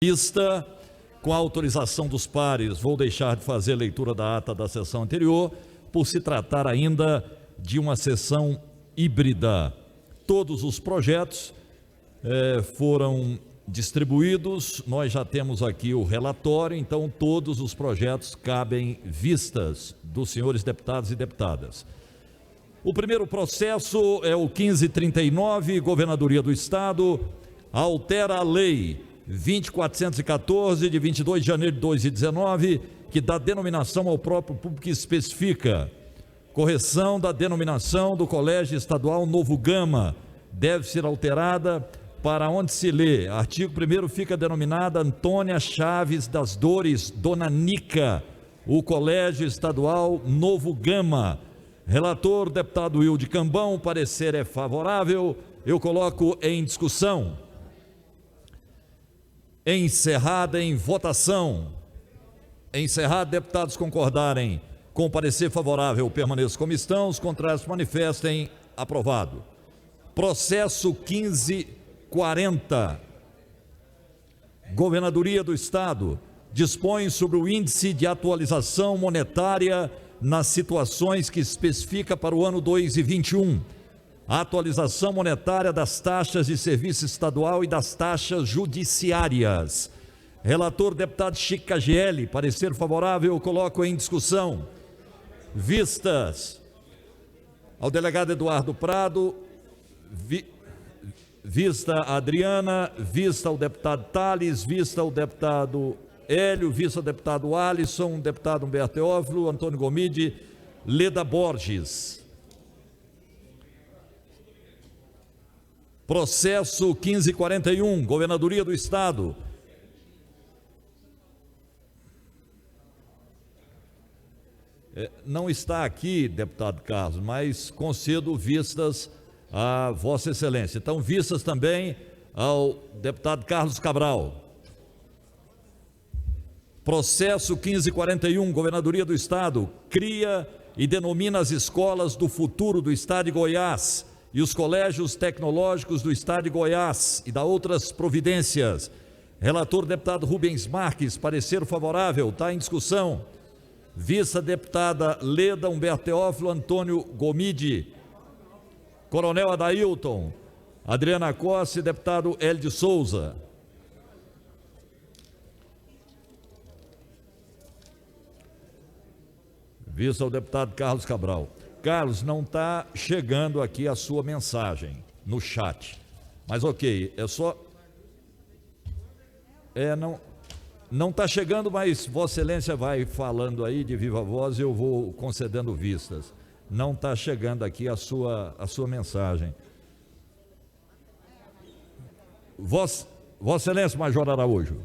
Vista, com a autorização dos pares, vou deixar de fazer leitura da ata da sessão anterior, por se tratar ainda de uma sessão híbrida. Todos os projetos foram distribuídos, nós já temos aqui o relatório, então todos os projetos cabem vistas dos senhores deputados e deputadas. O primeiro processo é o 1539, Governadoria do Estado, altera a lei 20.414, de 22 de janeiro de 2019, que dá denominação ao próprio público que especifica: correção da denominação do Colégio Estadual Novo Gama, deve ser alterada para onde se lê. Artigo 1º fica denominada Antônia Chaves das Dores Dona Nica, o Colégio Estadual Novo Gama. Relator, deputado Wilde Cambão, o parecer é favorável. Eu coloco em discussão. Encerrada em votação. Encerrado, deputados concordarem com o parecer favorável, permaneçam como estão, os contrários manifestem. Aprovado. Processo 1540. Governadoria do Estado dispõe sobre o índice de atualização monetária nas situações que especifica para o ano 2021. A atualização monetária das taxas de serviço estadual e das taxas judiciárias. Relator, deputado Chico Cagiele, parecer favorável, eu coloco em discussão. Vistas ao delegado Eduardo Prado, vista a Adriana, vista ao deputado Tales, vista ao deputado Hélio, vista ao deputado Alisson, deputado Humberto Teófilo, Antônio Gomide, Leda Borges. Processo 1541, Governadoria do Estado. Não está aqui, deputado Carlos, mas concedo vistas a Vossa Excelência. Então, vistas também ao deputado Carlos Cabral. Processo 1541, Governadoria do Estado, cria e denomina as escolas do futuro do Estado de Goiás e os colégios tecnológicos do Estado de Goiás e da outras providências. Relator, deputado Rubens Marques, parecer favorável, está em discussão. Vista deputada Leda, Humberto Teófilo, Antônio Gomide, Coronel Adailton, Adriana Costa e deputado Hélio de Souza. Vista ao deputado Carlos Cabral. Carlos, não está chegando aqui a sua mensagem no chat, mas ok, é só... Não está chegando, mas Vossa Excelência vai falando aí de viva voz e eu vou concedendo vistas. Não está chegando aqui a sua mensagem. Vossa Excelência, Major Araújo.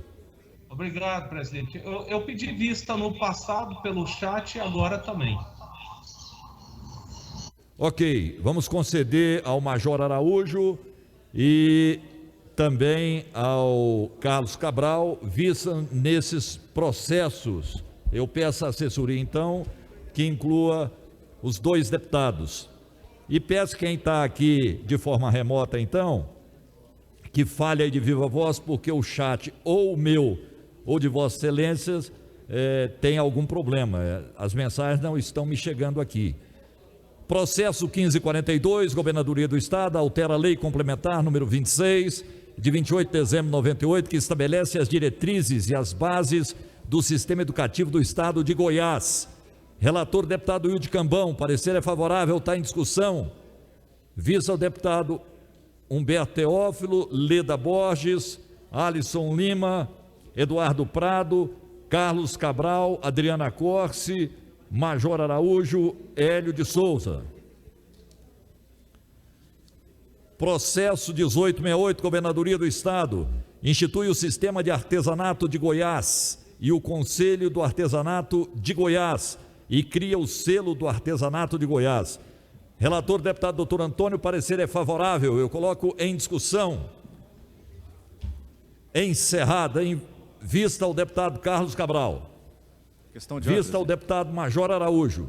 Obrigado, presidente. Eu pedi vista no passado pelo chat e agora também. Ok, vamos conceder ao Major Araújo e também ao Carlos Cabral vista nesses processos. Eu peço à assessoria, então, que inclua os dois deputados. E peço quem está aqui de forma remota, então, que fale aí de viva voz, porque o chat, ou o meu, ou de Vossa Excelências, tem algum problema. As mensagens não estão me chegando aqui. Processo 1542, Governadoria do Estado, altera a Lei Complementar número 26, de 28 de dezembro de 98, que estabelece as diretrizes e as bases do Sistema Educativo do Estado de Goiás. Relator, deputado Wilde Cambão, parecer é favorável, está em discussão. Vista ao deputado Humberto Teófilo, Leda Borges, Alisson Lima, Eduardo Prado, Carlos Cabral, Adriana Corse, Major Araújo, Hélio de Souza. Processo 1868, Governadoria do Estado, institui o Sistema de Artesanato de Goiás e o Conselho do Artesanato de Goiás e cria o Selo do Artesanato de Goiás. Relator, deputado doutor Antônio, parecer é favorável, eu coloco em discussão. Encerrada, em vista ao deputado Carlos Cabral. Vista ao deputado Major Araújo.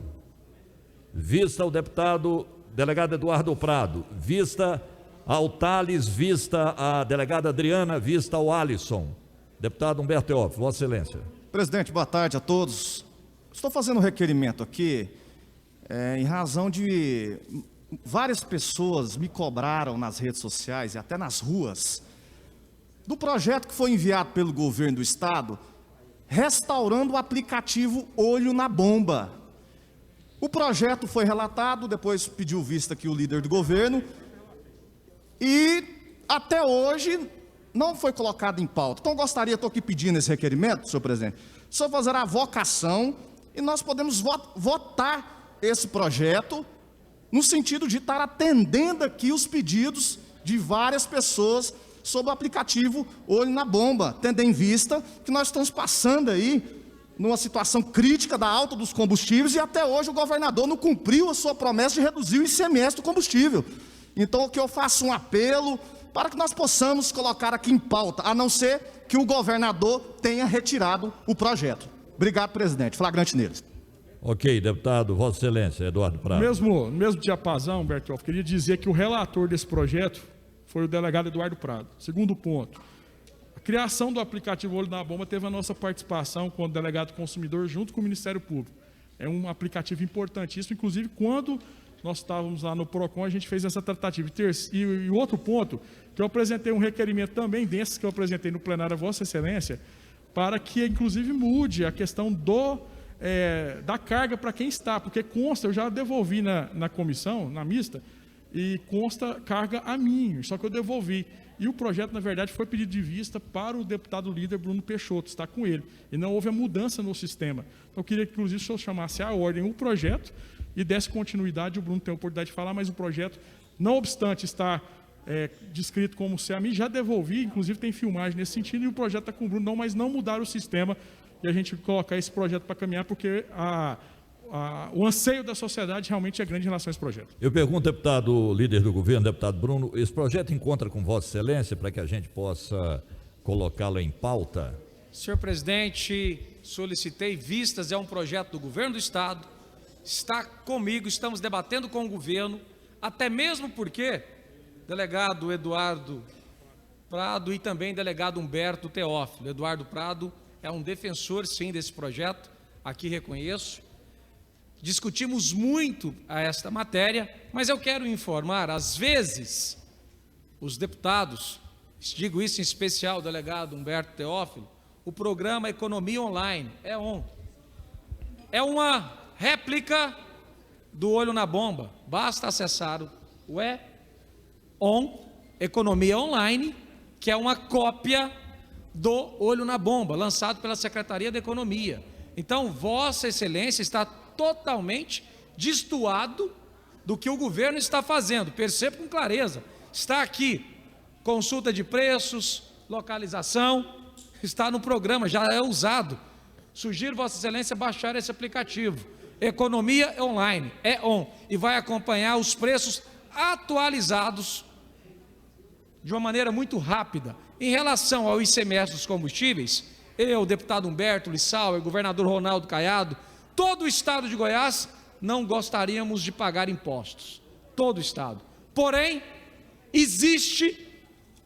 Vista ao deputado delegado Eduardo Prado. Vista ao Tales, vista à delegada Adriana, vista ao Alisson. Deputado Humberto Teófilo, Vossa Excelência. Presidente, boa tarde a todos. Estou fazendo um requerimento aqui em razão de várias pessoas me cobraram nas redes sociais e até nas ruas do projeto que foi enviado pelo governo do estado restaurando o aplicativo Olho na Bomba. O projeto foi relatado, depois pediu vista aqui o líder do governo e até hoje não foi colocado em pauta. Então estou aqui pedindo esse requerimento, senhor presidente, só fazer a vocação e nós podemos votar esse projeto no sentido de estar atendendo aqui os pedidos de várias pessoas sobre o aplicativo Olho na Bomba, tendo em vista que nós estamos passando aí numa situação crítica da alta dos combustíveis e até hoje o governador não cumpriu a sua promessa de reduzir o ICMS do combustível. Então, que eu faço um apelo para que nós possamos colocar aqui em pauta, a não ser que o governador tenha retirado o projeto. Obrigado, presidente. Flagrante neles. Ok, deputado, Vossa Excelência, Eduardo Prado. No mesmo diapasão, Humberto Teófilo, queria dizer que o relator desse projeto foi o delegado Eduardo Prado. Segundo ponto, a criação do aplicativo Olho na Bomba teve a nossa participação com o delegado consumidor junto com o Ministério Público. É um aplicativo importantíssimo, inclusive quando nós estávamos lá no PROCON, a gente fez essa tratativa. E outro ponto, que eu apresentei um requerimento também desses que eu apresentei no plenário a Vossa Excelência, para que inclusive mude a questão da carga para quem está, porque consta, eu já devolvi na comissão, na mista, e consta carga a mim, só que eu devolvi. E o projeto, na verdade, foi pedido de vista para o deputado líder Bruno Peixoto, está com ele. E não houve a mudança no sistema. Então, eu queria que, inclusive, o senhor chamasse à ordem o projeto e desse continuidade. O Bruno tem a oportunidade de falar, mas o projeto, não obstante estar descrito como CAMI, já devolvi, inclusive tem filmagem nesse sentido, e o projeto está com o Bruno, mas não mudar o sistema e a gente colocar esse projeto para caminhar, porque o anseio da sociedade realmente é grande em relação a esse projeto. Eu pergunto, deputado líder do governo, deputado Bruno, esse projeto encontra com Vossa Excelência para que a gente possa colocá-lo em pauta? Senhor presidente, solicitei vistas, é um projeto do governo do estado, está comigo, estamos debatendo com o governo, até mesmo porque delegado Eduardo Prado e também delegado Humberto Teófilo. Eduardo Prado é um defensor, sim, desse projeto, aqui reconheço. Discutimos muito a esta matéria, mas eu quero informar, às vezes, os deputados, digo isso em especial, o delegado Humberto Teófilo, o programa Economia Online, é uma réplica do Olho na Bomba. Basta acessar o Economia Online, que é uma cópia do Olho na Bomba, lançado pela Secretaria da Economia. Então, Vossa Excelência está totalmente destoado do que o governo está fazendo. Percebo com clareza. Está aqui, consulta de preços, localização, está no programa, já é usado. Sugiro Vossa Excelência baixar esse aplicativo. Economia Online, e vai acompanhar os preços atualizados de uma maneira muito rápida. Em relação ao ICMS dos combustíveis, eu, o deputado Humberto Lissauer, o governador Ronaldo Caiado, todo o estado de Goiás não gostaríamos de pagar impostos, todo o estado. Porém, existe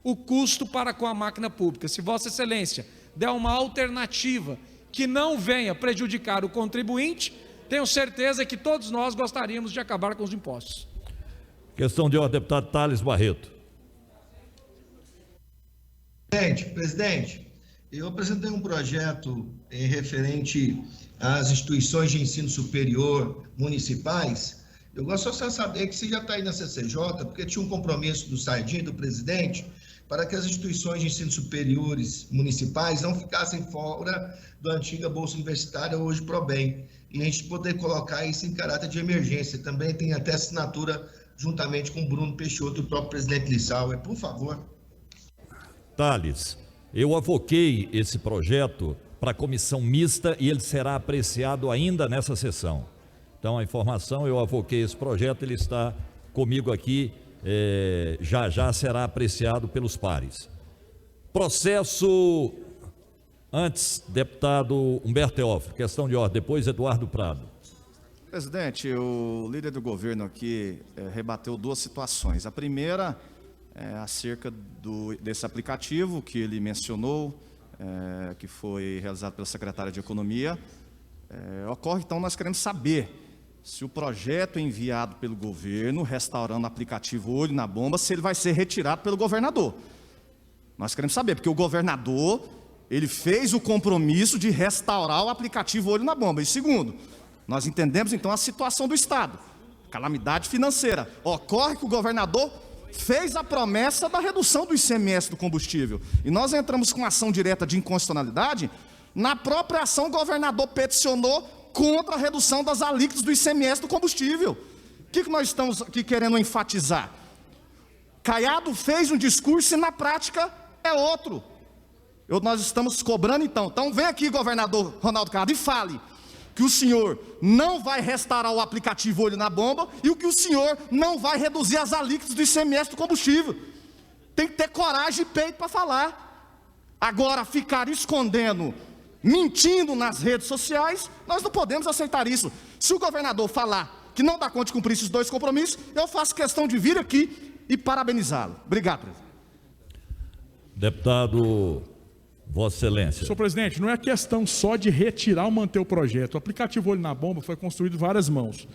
o custo para com a máquina pública. Se Vossa Excelência der uma alternativa que não venha prejudicar o contribuinte, tenho certeza que todos nós gostaríamos de acabar com os impostos. Questão de ordem, deputado Thales Barreto. Presidente, eu apresentei um projeto referente às instituições de ensino superior municipais. Eu gosto só de saber que você já está aí na CCJ, porque tinha um compromisso do Sardinha, do presidente, para que as instituições de ensino superiores municipais não ficassem fora da antiga Bolsa Universitária, hoje ProBem, e a gente poder colocar isso em caráter de emergência. Também tem até assinatura juntamente com o Bruno Peixoto e o próprio presidente Lissauer. Por favor. Thales, eu avoquei esse projeto para a comissão mista e ele será apreciado ainda nessa sessão. Então, a informação, eu avoquei esse projeto, ele está comigo aqui, já será apreciado pelos pares. Processo, antes, deputado Humberto Teófilo, questão de ordem, depois Eduardo Prado. Presidente, o líder do governo aqui rebateu duas situações. A primeira acerca desse aplicativo que ele mencionou, que foi realizado pela secretária de Economia. Ocorre, então, nós queremos saber se o projeto enviado pelo governo, restaurando o aplicativo Olho na Bomba, se ele vai ser retirado pelo governador. Nós queremos saber, porque o governador, ele fez o compromisso de restaurar o aplicativo Olho na Bomba. E segundo, nós entendemos, então, a situação do Estado. Calamidade financeira. Ocorre que o governador fez a promessa da redução do ICMS do combustível. E nós entramos com ação direta de inconstitucionalidade. Na própria ação, o governador peticionou contra a redução das alíquotas do ICMS do combustível. O que nós estamos aqui querendo enfatizar? Caiado fez um discurso e na prática é outro. Nós estamos cobrando então. Então vem aqui, governador Ronaldo Caiado, e fale que o senhor não vai restaurar o aplicativo Olho na Bomba e que o senhor não vai reduzir as alíquotas do ICMS do combustível. Tem que ter coragem e peito para falar. Agora, ficar escondendo, mentindo nas redes sociais, nós não podemos aceitar isso. Se o governador falar que não dá conta de cumprir esses dois compromissos, eu faço questão de vir aqui e parabenizá-lo. Obrigado, presidente. Deputado, Vossa Excelência. Senhor presidente, não é questão só de retirar ou manter o projeto. O aplicativo Olho na Bomba foi construído em várias mãos.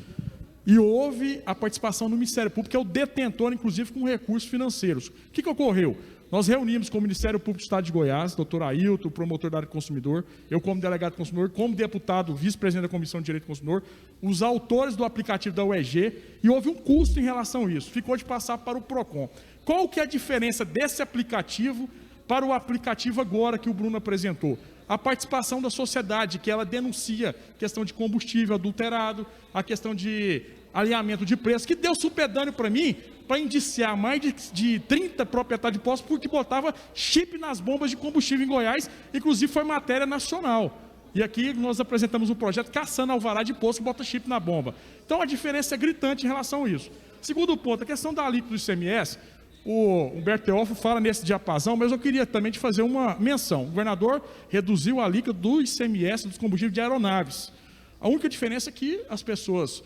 E houve a participação do Ministério Público, que é o detentor, inclusive, com recursos financeiros. O que ocorreu? Nós reunimos com o Ministério Público do Estado de Goiás, doutor Ailton, promotor da área do consumidor, eu como delegado do consumidor, como deputado, vice-presidente da Comissão de Direito do Consumidor, os autores do aplicativo da UEG, e houve um custo em relação a isso. Ficou de passar para o PROCON. Qual que é a diferença desse aplicativo para o aplicativo agora que o Bruno apresentou? A participação da sociedade, que ela denuncia a questão de combustível adulterado, a questão de alinhamento de preço, que deu supedâneo para mim, para indiciar mais de 30 proprietários de postos, porque botava chip nas bombas de combustível em Goiás, inclusive foi matéria nacional. E aqui nós apresentamos um projeto caçando alvará de posto que bota chip na bomba. Então a diferença é gritante em relação a isso. Segundo ponto, a questão da alíquota do ICMS, o Humberto Teófilo fala nesse diapasão, mas eu queria também te fazer uma menção. O governador reduziu a alíquota do ICMS dos combustíveis de aeronaves. A única diferença é que as pessoas,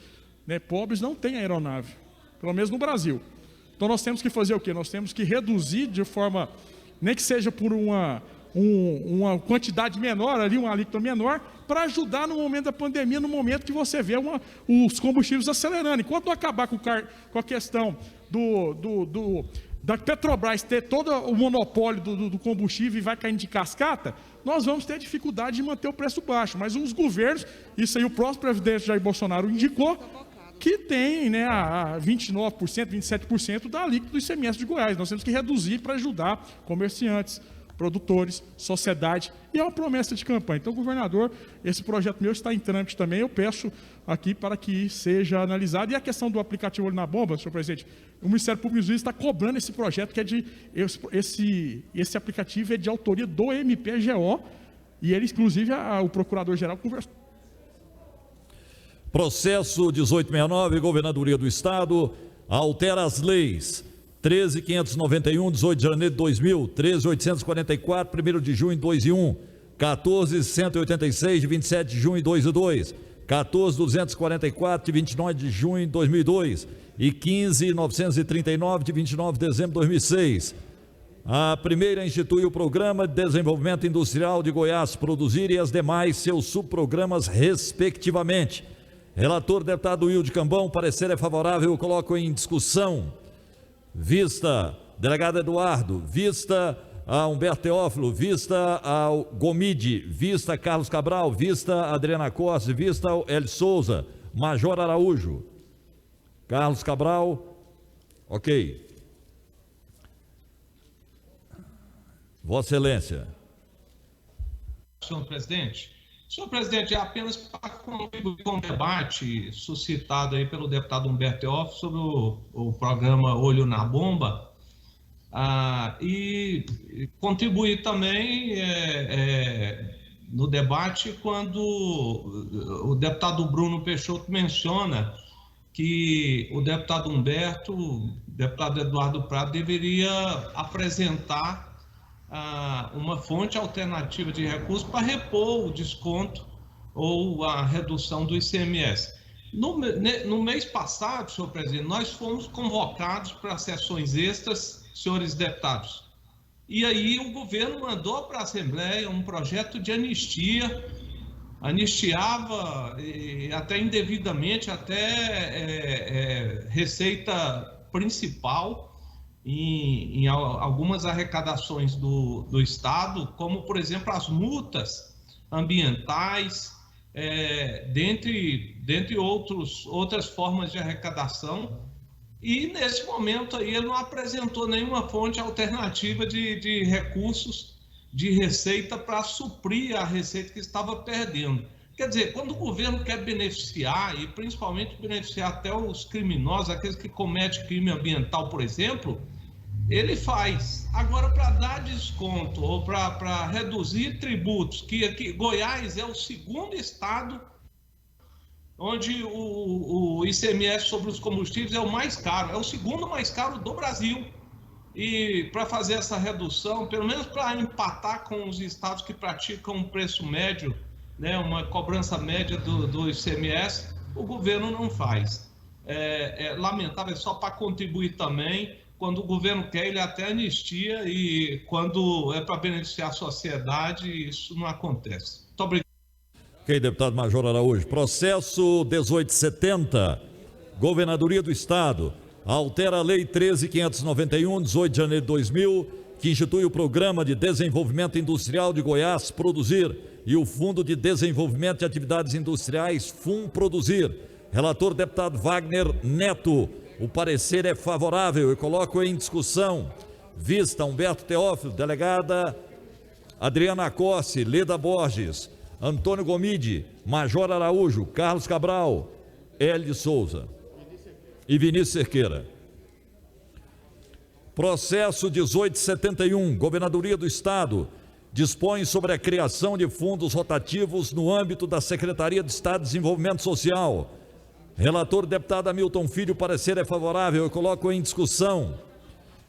pobres não têm aeronave, pelo menos no Brasil. Então nós temos que fazer o quê? Nós temos que reduzir de forma, nem que seja por uma quantidade menor, ali, uma alíquota menor, para ajudar no momento da pandemia, no momento que você vê os combustíveis acelerando. Enquanto não acabar com a questão da Petrobras ter todo o monopólio do combustível e vai caindo de cascata, nós vamos ter dificuldade de manter o preço baixo. Mas os governos, isso aí o próximo presidente Jair Bolsonaro indicou, que tem a 29%, 27% da alíquota do ICMS de Goiás. Nós temos que reduzir para ajudar comerciantes, produtores, sociedade, e é uma promessa de campanha. Então, governador, esse projeto meu está em trâmite também, eu peço aqui para que seja analisado. E a questão do aplicativo Olho na Bomba, senhor presidente, o Ministério Público dos Juízes está cobrando esse projeto, que é esse aplicativo é de autoria do MPGO, e ele, inclusive, o procurador-geral conversou. Processo 1869, Governadoria do Estado, altera as leis 13.591, 18 de janeiro de 2000, 13.844, 1º de junho de 2001, 14.186, de 27 de junho de 2002, 14.244, de 29 de junho de 2002 e 15.939, de 29 de dezembro de 2006. A primeira institui o Programa de Desenvolvimento Industrial de Goiás Produzir e as demais seus subprogramas respectivamente. Relator, deputado Wilde Cambão, parecer é favorável, eu coloco em discussão. Vista, delegado Eduardo, vista a Humberto Teófilo, vista ao Gomide, vista a Carlos Cabral, vista a Adriana Costa, vista ao Hélio Souza, Major Araújo. Carlos Cabral, ok. Vossa Excelência. Senhor presidente. Senhor presidente, é apenas para contribuir com o debate suscitado aí pelo deputado Humberto Teófilo sobre o programa Olho na Bomba, e contribuir também no debate quando o deputado Bruno Peixoto menciona que o deputado Humberto, o deputado Eduardo Prado, deveria apresentar uma fonte alternativa de recursos para repor o desconto ou a redução do ICMS. No mês passado, senhor presidente, nós fomos convocados para sessões extras, senhores deputados, E aí o governo mandou para a Assembleia um projeto de anistia, anistiava até indevidamente, até receita principal em algumas arrecadações do Estado, como, por exemplo, as multas ambientais, dentre outras formas de arrecadação. E, nesse momento, aí, ele não apresentou nenhuma fonte alternativa de recursos, de receita para suprir a receita que estava perdendo. Quer dizer, quando o governo quer beneficiar, e principalmente beneficiar até os criminosos, aqueles que cometem crime ambiental, por exemplo, ele faz. Agora, para dar desconto ou para reduzir tributos, que Goiás é o segundo estado onde o ICMS sobre os combustíveis é o mais caro, é o segundo mais caro do Brasil. E para fazer essa redução, pelo menos para empatar com os estados que praticam um preço médio, né, uma cobrança média do ICMS, o governo não faz. É lamentável, é só para contribuir também. Quando o governo quer, ele até anistia, e quando é para beneficiar a sociedade, isso não acontece. Muito obrigado. Ok, deputado Major Araújo. Processo 1870, Governadoria do Estado, altera a Lei 13.591, 18 de janeiro de 2000, que institui o Programa de Desenvolvimento Industrial de Goiás, Produzir, e o Fundo de Desenvolvimento de Atividades Industriais, FUNPRODUZIR. Relator, deputado Wagner Neto. O parecer é favorável. Eu coloco em discussão. Vista Humberto Teófilo, delegada Adriana Cossi, Leda Borges, Antônio Gomide, Major Araújo, Carlos Cabral, Hélio de Souza e Vinícius Cerqueira. Processo 1871, Governadoria do Estado, dispõe sobre a criação de fundos rotativos no âmbito da Secretaria de Estado de Desenvolvimento Social. Relator, deputado Hamilton Filho, parecer é favorável. Eu coloco em discussão.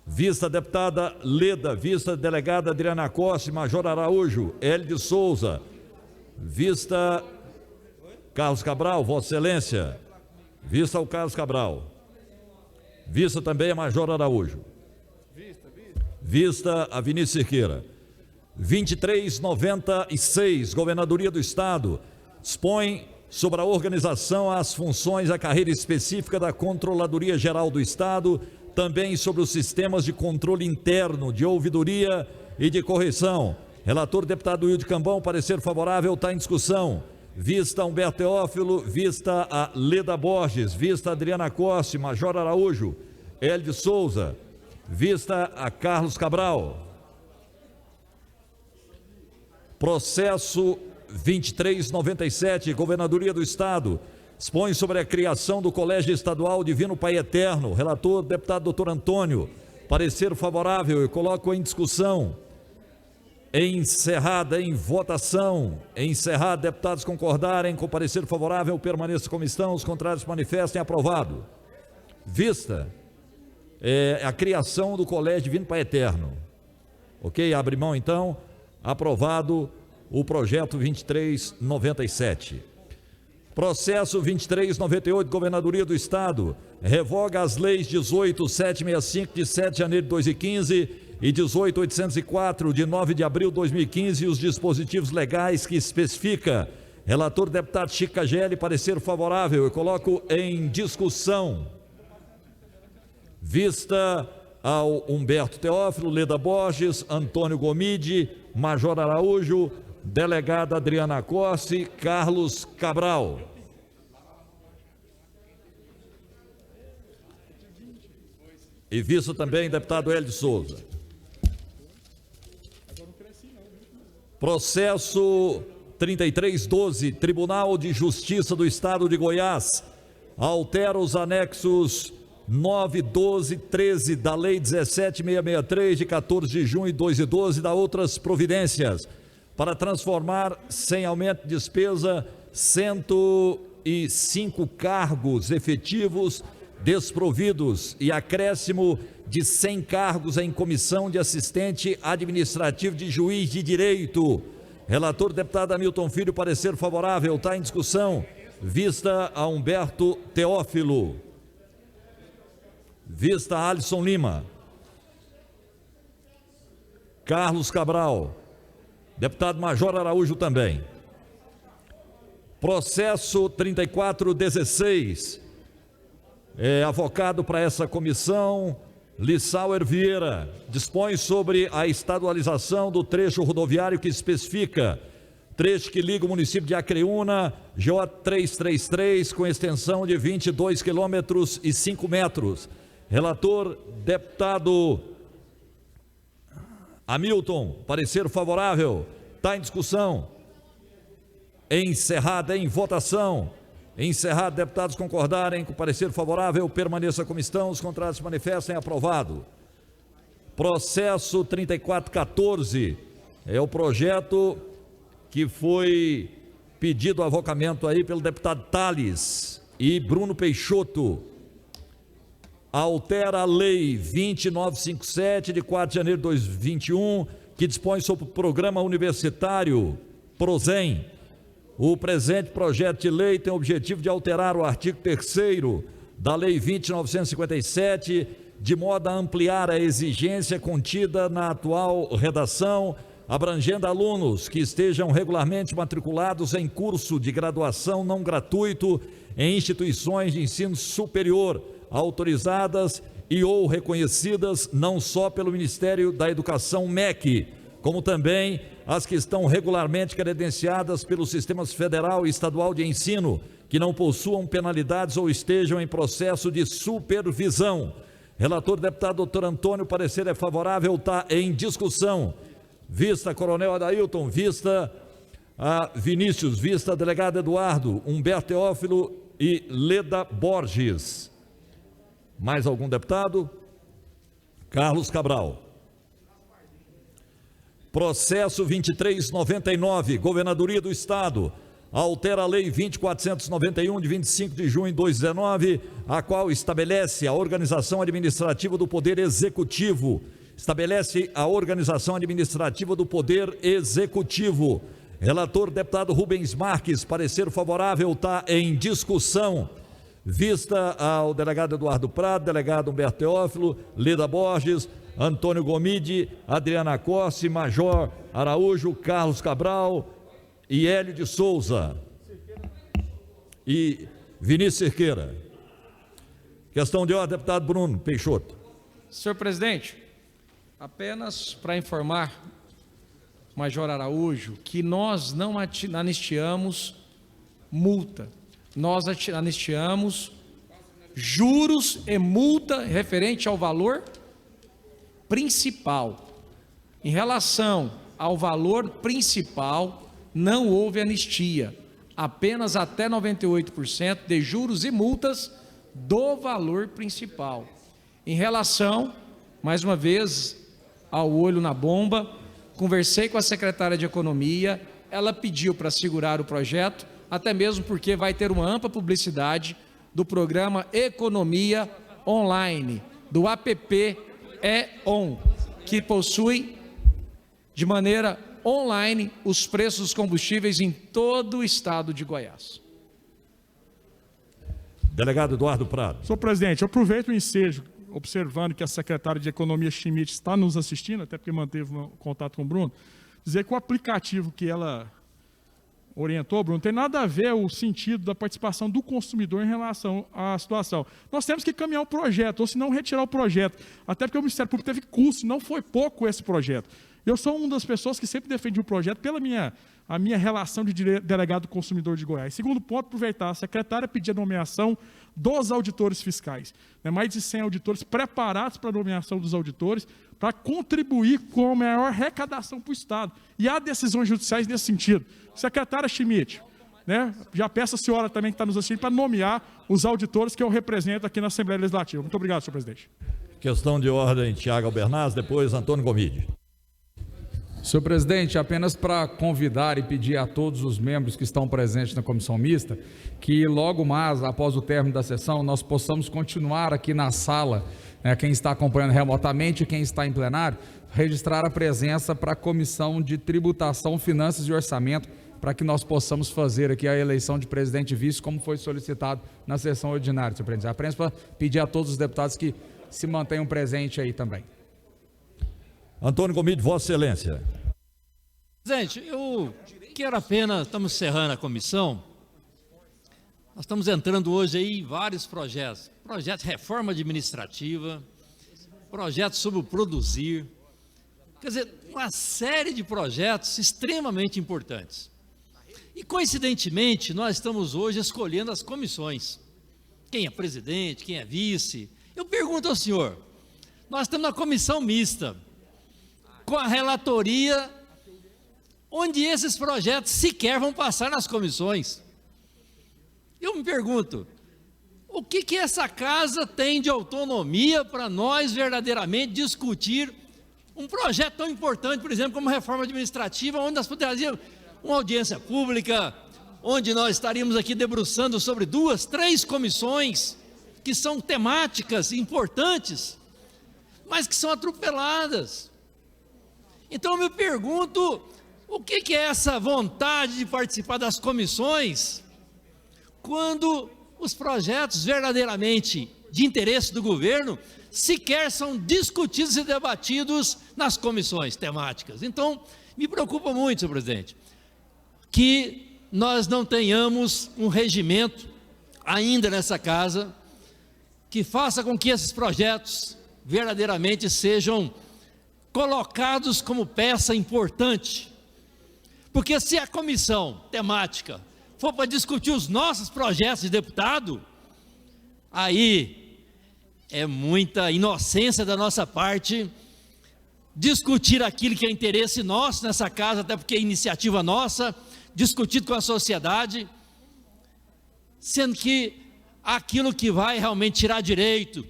Vista a deputada Leda, vista a delegada Adriana Costa, Major Araújo, Hélio de Souza, vista Carlos Cabral, Vossa Excelência, vista ao Carlos Cabral, vista também a Major Araújo, vista a Vinícius Cerqueira. 2396, Governadoria do Estado, dispõe sobre a organização, as funções, a carreira específica da Controladoria Geral do Estado, também sobre os sistemas de controle interno, de ouvidoria e de correção. Relator, deputado Wilde Cambão, parecer favorável, está em discussão. Vista Humberto Teófilo, vista a Leda Borges, vista a Adriana Costa, Major Araújo, Hélio de Souza, vista a Carlos Cabral. Processo 2397, Governadoria do Estado, dispõe sobre a criação do Colégio Estadual Divino Pai Eterno. Relator, deputado doutor Antônio, parecer favorável. Eu coloco em discussão. Encerrada em votação. Encerrado, deputados concordarem com parecer favorável, permaneça como estão, os contrários manifestem. Aprovado. Vista a criação do Colégio Divino Pai Eterno. Ok? Abre mão então. Aprovado o projeto 2397. Processo 2398, Governadoria do Estado, revoga as leis 18.765 de 7 de janeiro de 2015 e 18.804 de 9 de abril de 2015 e os dispositivos legais que especifica. Relator, deputado Chico Cagelli, parecer favorável. Eu coloco em discussão. Vista ao Humberto Teófilo, Leda Borges, Antônio Gomide, Major Araújo, delegada Adriana Costa, Carlos Cabral. E visto também deputado Hélio de Souza. Processo 3312, Tribunal de Justiça do Estado de Goiás, altera os anexos 9, 12, 13 da Lei 17.663 de 14 de junho de 2012 e da outras providências, para transformar, sem aumento de despesa, 105 cargos efetivos desprovidos e acréscimo de 100 cargos em comissão de assistente administrativo de juiz de direito. Relator, deputado Hamilton Filho, parecer favorável, está em discussão. Vista a Humberto Teófilo. Vista a Alisson Lima. Carlos Cabral. Deputado Major Araújo também. Processo 3416. Avocado para essa comissão, Lissauer Vieira. Dispõe sobre a estadualização do trecho rodoviário que especifica trecho que liga o município de Acreúna, GO 333, com extensão de 22 quilômetros e 5 metros. Relator, deputado Hamilton, parecer favorável. Está em discussão. Encerrada em votação. Encerrado, deputados concordarem com o parecer favorável, permaneça a comissão, os contrários se manifestem, aprovado. Processo 3414, é o projeto que foi pedido avocamento aí pelo deputado Tales e Bruno Peixoto. Altera a lei 2957 de 4 de janeiro de 2021, que dispõe sobre o programa universitário PROSEM. O presente projeto de lei tem o objetivo de alterar o artigo 3º da lei 20.957, de modo a ampliar a exigência contida na atual redação, abrangendo alunos que estejam regularmente matriculados em curso de graduação não gratuito em instituições de ensino superior, autorizadas e ou reconhecidas não só pelo Ministério da Educação MEC, como também as que estão regularmente credenciadas pelos sistemas federal e estadual de ensino, que não possuam penalidades ou estejam em processo de supervisão. Relator, deputado doutor Antônio, parecer é favorável, está em discussão. Vista Coronel Adailton, vista a Vinícius, vista delegado Eduardo, Humberto Teófilo e Leda Borges. Mais algum deputado? Carlos Cabral. Processo 2399, Governadoria do Estado, altera a Lei 20.491, de 25 de junho de 2019, a qual estabelece a organização administrativa do Poder Executivo. Estabelece a organização administrativa do Poder Executivo. Relator, deputado Rubens Marques, parecer favorável, está em discussão. Vista ao delegado Eduardo Prado, delegado Humberto Teófilo, Leda Borges, Antônio Gomide, Adriana Costa, Major Araújo, Carlos Cabral e Hélio de Souza e Vinícius Cerqueira. Questão de ordem, deputado Bruno Peixoto. Senhor presidente, apenas para informar o Major Araújo que nós não anistiamos multa, nós anistiamos juros e multa referente ao valor principal. Em relação ao valor principal, não houve anistia, apenas até 98% de juros e multas do valor principal. Em relação, mais uma vez, ao olho na bomba, conversei com a secretária de Economia, ela pediu para segurar o projeto, até mesmo porque vai ter uma ampla publicidade do programa Economia Online, do app EON, que possui de maneira online os preços dos combustíveis em todo o estado de Goiás. Delegado Eduardo Prado. Senhor presidente, eu aproveito o ensejo, observando que a secretária de Economia Schmidt está nos assistindo, até porque manteve um contato com o Bruno, dizer que o aplicativo que ela orientou, Bruno, tem nada a ver o sentido da participação do consumidor em relação à situação. Nós temos que caminhar o projeto, ou se não retirar o projeto, até porque o Ministério Público teve custo, não foi pouco esse projeto. Eu sou uma das pessoas que sempre defendi o projeto pela a minha relação de delegado consumidor de Goiás. Segundo ponto, aproveitar, a secretária pedir a nomeação dos auditores fiscais. Mais de 100 auditores preparados para a nomeação dos auditores, para contribuir com a maior arrecadação para o Estado. E há decisões judiciais nesse sentido. Secretária Schmidt, já peço a senhora também que está nos assistindo para nomear os auditores que eu represento aqui na Assembleia Legislativa. Muito obrigado, senhor presidente. Questão de ordem, Tiago Albernaz, depois Antônio Gomide. Senhor presidente, apenas para convidar e pedir a todos os membros que estão presentes na comissão mista, que logo mais, após o término da sessão, nós possamos continuar aqui na sala, quem está acompanhando remotamente e quem está em plenário, registrar a presença para a Comissão de Tributação, Finanças e Orçamento, para que nós possamos fazer aqui a eleição de presidente e vice, como foi solicitado na sessão ordinária, senhor presidente. Apenas para pedir a todos os deputados que se mantenham presentes aí também. Antônio Gomide, Vossa Excelência. Presidente, eu quero apenas, estamos encerrando a comissão, nós estamos entrando hoje aí em vários projetos de reforma administrativa, projetos sobre o produzir, quer dizer, uma série de projetos extremamente importantes. E, coincidentemente, nós estamos hoje escolhendo as comissões, quem é presidente, quem é vice. Eu pergunto ao senhor, nós estamos na comissão mista, com a relatoria, onde esses projetos sequer vão passar nas comissões. Eu me pergunto, o que essa casa tem de autonomia para nós verdadeiramente discutir um projeto tão importante, por exemplo, como reforma administrativa, onde nós poderíamos uma audiência pública, onde nós estaríamos aqui debruçando sobre 2, 3 comissões que são temáticas importantes, mas que são atropeladas. Então eu me pergunto, o que é essa vontade de participar das comissões, quando os projetos verdadeiramente de interesse do governo sequer são discutidos e debatidos nas comissões temáticas? Então, me preocupa muito, senhor presidente, que nós não tenhamos um regimento ainda nessa casa que faça com que esses projetos verdadeiramente sejam colocados como peça importante. Porque se a comissão temática for para discutir os nossos projetos de deputado, aí é muita inocência da nossa parte discutir aquilo que é interesse nosso nessa casa, até porque é iniciativa nossa, discutido com a sociedade, sendo que aquilo que vai realmente tirar direito,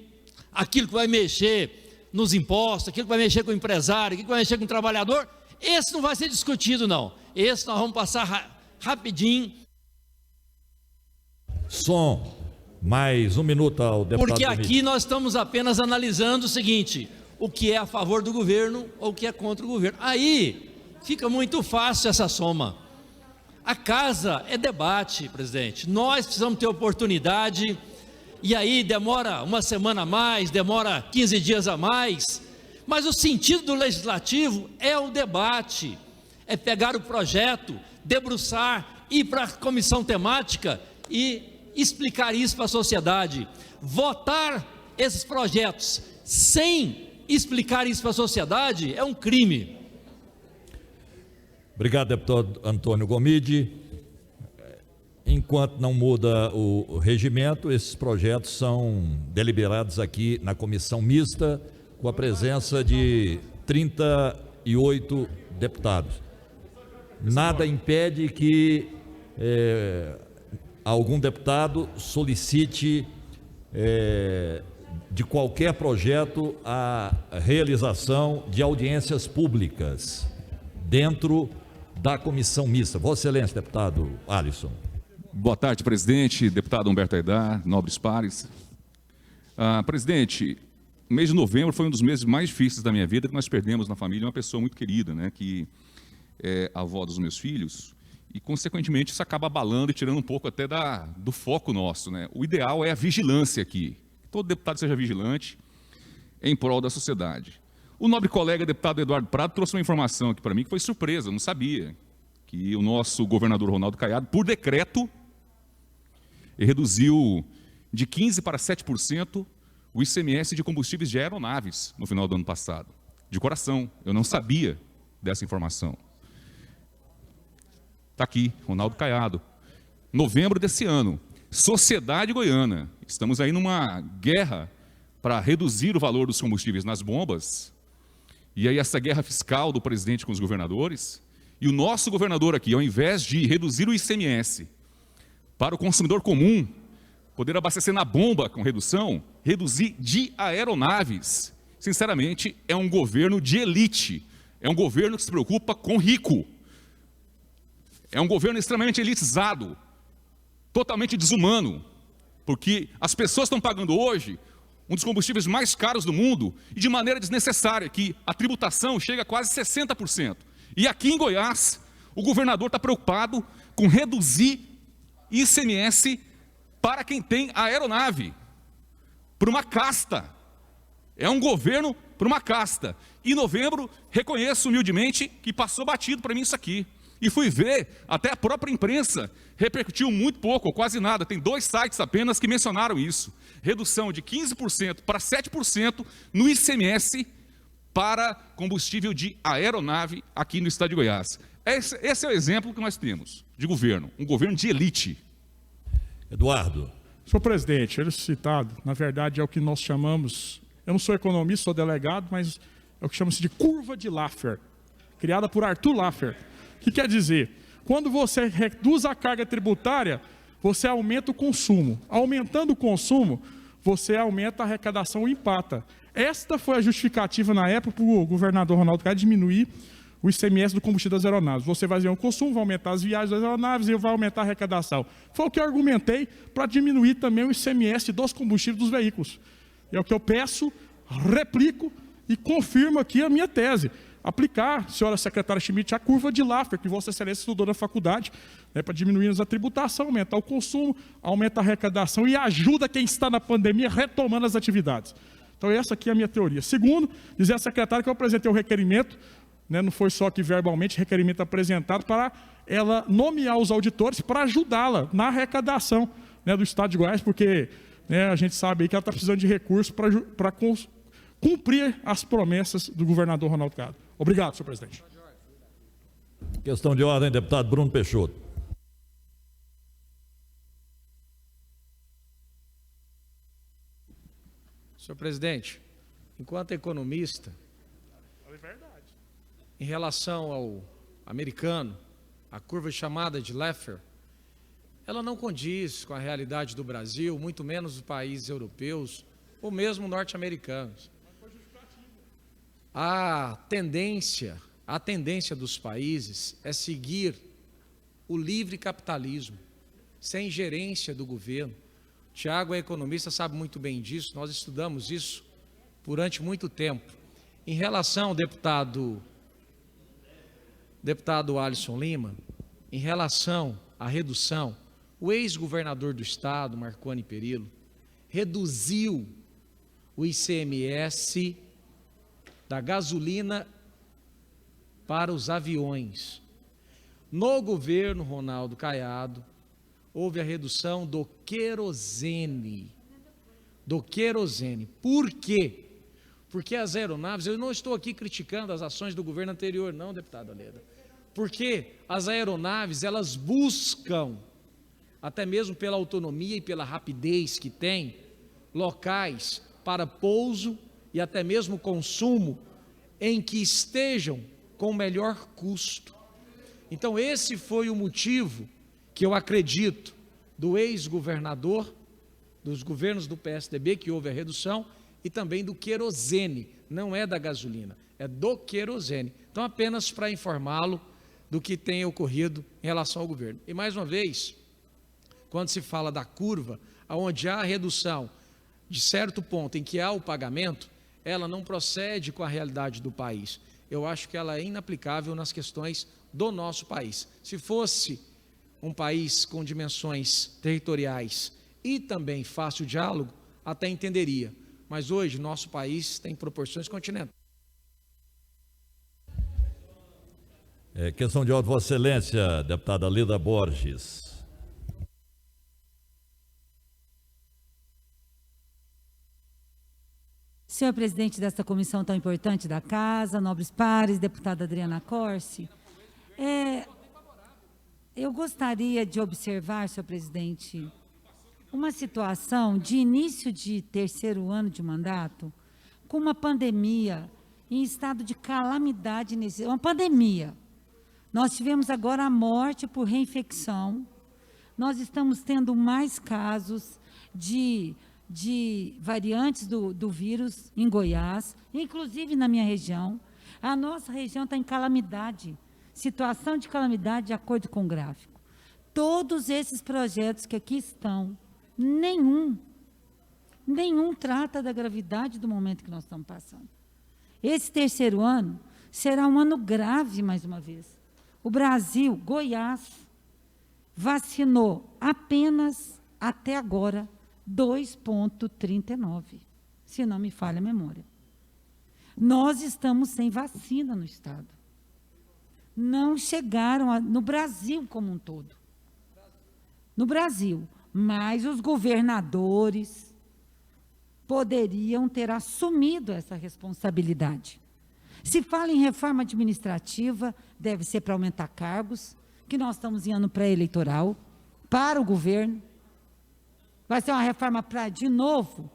aquilo que vai mexer nos impostos, aquilo que vai mexer com o empresário, aquilo que vai mexer com o trabalhador, esse não vai ser discutido não, esse nós vamos passar rapidinho. Som, mais 1 minuto ao deputado. Porque aqui nós estamos apenas analisando o seguinte, o que é a favor do governo ou o que é contra o governo. Aí fica muito fácil essa soma. A casa é debate, presidente, nós precisamos ter oportunidade, e aí demora uma semana a mais, demora 15 dias a mais, mas o sentido do legislativo é o debate, é pegar o projeto, debruçar, ir para a comissão temática e explicar isso para a sociedade. Votar esses projetos sem explicar isso para a sociedade é um crime. Obrigado, deputado Antônio Gomide. Enquanto não muda o regimento, esses projetos são deliberados aqui na comissão mista, com a presença de 38 deputados. Nada impede que algum deputado solicite de qualquer projeto a realização de audiências públicas dentro da comissão mista. Vossa Excelência, deputado Alisson. Boa tarde, presidente, deputado Humberto Aidar, nobres pares. Presidente, o mês de novembro foi um dos meses mais difíceis da minha vida, que nós perdemos na família uma pessoa muito querida, né, que é a avó dos meus filhos, e consequentemente isso acaba abalando e tirando um pouco até do foco nosso, né. O ideal é a vigilância aqui, que todo deputado seja vigilante em prol da sociedade. O nobre colega deputado Eduardo Prado trouxe uma informação aqui para mim que foi surpresa, eu não sabia, que o nosso governador Ronaldo Caiado, por decreto, reduziu de 15% para 7% o ICMS de combustíveis de aeronaves no final do ano passado. De coração, eu não sabia dessa informação. Está aqui, Ronaldo Caiado. Novembro desse ano, Sociedade Goiana. Estamos aí numa guerra para reduzir o valor dos combustíveis nas bombas. E aí essa guerra fiscal do presidente com os governadores. E o nosso governador aqui, ao invés de reduzir o ICMS para o consumidor comum poder abastecer na bomba com redução, reduzir de aeronaves. Sinceramente, é um governo de elite. É um governo que se preocupa com rico. É um governo extremamente elitizado, totalmente desumano, porque as pessoas estão pagando hoje um dos combustíveis mais caros do mundo e de maneira desnecessária, que a tributação chega a quase 60%. E aqui em Goiás, o governador está preocupado com reduzir ICMS para quem tem aeronave, para uma casta. É um governo por uma casta. Em novembro, reconheço humildemente que passou batido para mim isso aqui. E fui ver, até a própria imprensa repercutiu muito pouco, ou quase nada. Tem 2 sites apenas que mencionaram isso. Redução de 15% para 7% no ICMS para combustível de aeronave aqui no estado de Goiás. Esse é o exemplo que nós temos de governo, um governo de elite. Eduardo. Senhor presidente, ele citado, na verdade, é o que nós chamamos, eu não sou economista, sou delegado, mas é o que chama-se de curva de Laffer, criada por Arthur Laffer. O que quer dizer? Quando você reduz a carga tributária, você aumenta o consumo. Aumentando o consumo, você aumenta a arrecadação e empata. Esta foi a justificativa na época para o governador Ronaldo Caiado diminuir o ICMS do combustível das aeronaves. Você vai ver o consumo, vai aumentar as viagens das aeronaves e vai aumentar a arrecadação. Foi o que eu argumentei para diminuir também o ICMS dos combustíveis dos veículos. É o que eu peço, replico e confirmo aqui a minha tese. Aplicar, senhora secretária Schmidt, a curva de Laffer, que Vossa Excelência estudou na faculdade, né, para diminuir a tributação, aumentar o consumo, aumentar a arrecadação e ajuda quem está na pandemia retomando as atividades. Então, essa aqui é a minha teoria. Segundo, dizer à secretária que eu apresentei o requerimento, né, não foi só aqui verbalmente, requerimento apresentado para ela nomear os auditores para ajudá-la na arrecadação, né, do Estado de Goiás, porque, né, a gente sabe aí que ela está precisando de recursos para cumprir as promessas do governador Ronaldo Caiado. Obrigado, senhor presidente. Questão de ordem, deputado Bruno Peixoto. Senhor presidente, enquanto economista, em relação ao americano, a curva chamada de Laffer, ela não condiz com a realidade do Brasil, muito menos dos países europeus ou mesmo norte-americanos. A tendência dos países é seguir o livre capitalismo, sem ingerência do governo. Tiago é economista, sabe muito bem disso, nós estudamos isso durante muito tempo. Em relação ao deputado Alisson Lima, em relação à redução, o ex-governador do estado, Marconi Perillo, reduziu o ICMS da gasolina para os aviões. No governo Ronaldo Caiado, houve a redução do querosene. Por quê? Porque as aeronaves, eu não estou aqui criticando as ações do governo anterior, não, deputado Aleda. Porque as aeronaves, elas buscam, até mesmo pela autonomia e pela rapidez que tem, locais para pouso e até mesmo consumo em que estejam com melhor custo. Então esse foi o motivo que eu acredito do ex-governador, dos governos do PSDB, que houve a redução, e também do querosene, não é da gasolina, é do querosene. Então apenas para informá-lo do que tem ocorrido em relação ao governo. E mais uma vez, quando se fala da curva, onde há a redução de certo ponto em que há o pagamento, ela não procede com a realidade do país. Eu acho que ela é inaplicável nas questões do nosso país. Se fosse um país com dimensões territoriais e também fácil diálogo, até entenderia. Mas hoje, nosso país tem proporções continentais. Questão de ordem, Vossa Excelência, deputada Leda Borges. Senhor presidente desta comissão tão importante da Casa, nobres pares, deputada Adriana Corsi, eu gostaria de observar, senhor presidente, uma situação de início de terceiro ano de mandato, com uma pandemia em estado de calamidade, uma pandemia. Nós tivemos agora a morte por reinfecção, nós estamos tendo mais casos de variantes do vírus em Goiás, inclusive na minha região. A nossa região está em calamidade, situação de calamidade de acordo com o gráfico. Todos esses projetos que aqui estão, nenhum trata da gravidade do momento que nós estamos passando. Esse terceiro ano será um ano grave, mais uma vez. O Brasil, Goiás, vacinou apenas, até agora, 2,39, se não me falha a memória. Nós estamos sem vacina no Estado. Não chegaram no Brasil como um todo. No Brasil. Mas os governadores poderiam ter assumido essa responsabilidade. Se fala em reforma administrativa, deve ser para aumentar cargos, que nós estamos em ano pré-eleitoral, para o governo. Vai ser uma reforma para, de novo,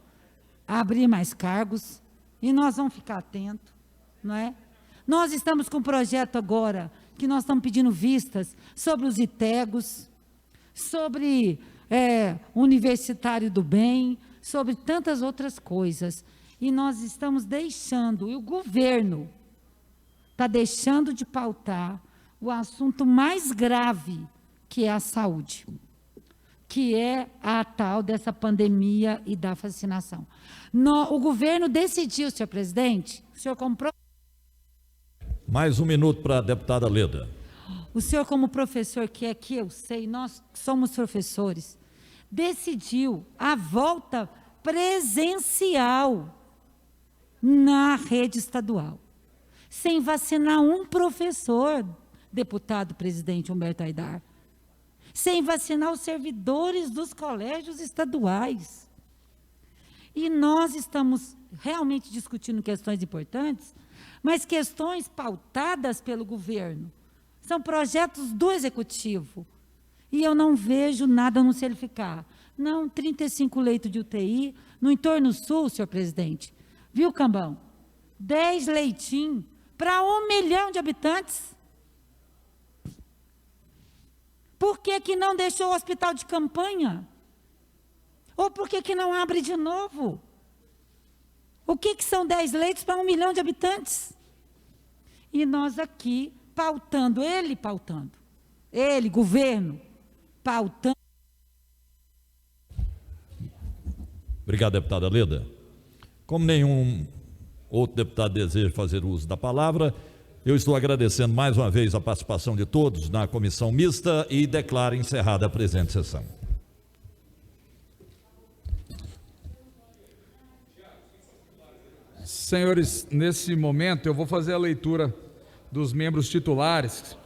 abrir mais cargos, e nós vamos ficar atentos, não é? Nós estamos com um projeto agora, que nós estamos pedindo vistas, sobre os ITEGOS, sobre Universitário do Bem, sobre tantas outras coisas. E nós estamos deixando, e o governo está deixando de pautar o assunto mais grave, que é a saúde, que é a tal dessa pandemia e da vacinação. O governo decidiu, senhor presidente, o senhor comprou... Mais um minuto para a deputada Leda. O senhor, como professor que é que eu sei, nós somos professores, decidiu a volta presencial na rede estadual, sem vacinar um professor, deputado presidente Humberto Aidar, sem vacinar os servidores dos colégios estaduais. E nós estamos realmente discutindo questões importantes, mas questões pautadas pelo governo. São projetos do Executivo. E eu não vejo nada no Celificar. Não, 35 leitos de UTI, no entorno sul, senhor presidente. Viu, Cambão? 10 leitinhos para 1 milhão de habitantes. Por que que não deixou o hospital de campanha? Ou por que que não abre de novo? O que que são 10 leitos para 1 milhão de habitantes? E nós aqui pautando, ele, governo, pautando. Obrigado, deputada Leda. Como nenhum outro deputado deseja fazer uso da palavra, eu estou agradecendo mais uma vez a participação de todos na comissão mista e declaro encerrada a presente sessão. Senhores, nesse momento eu vou fazer a leitura dos membros titulares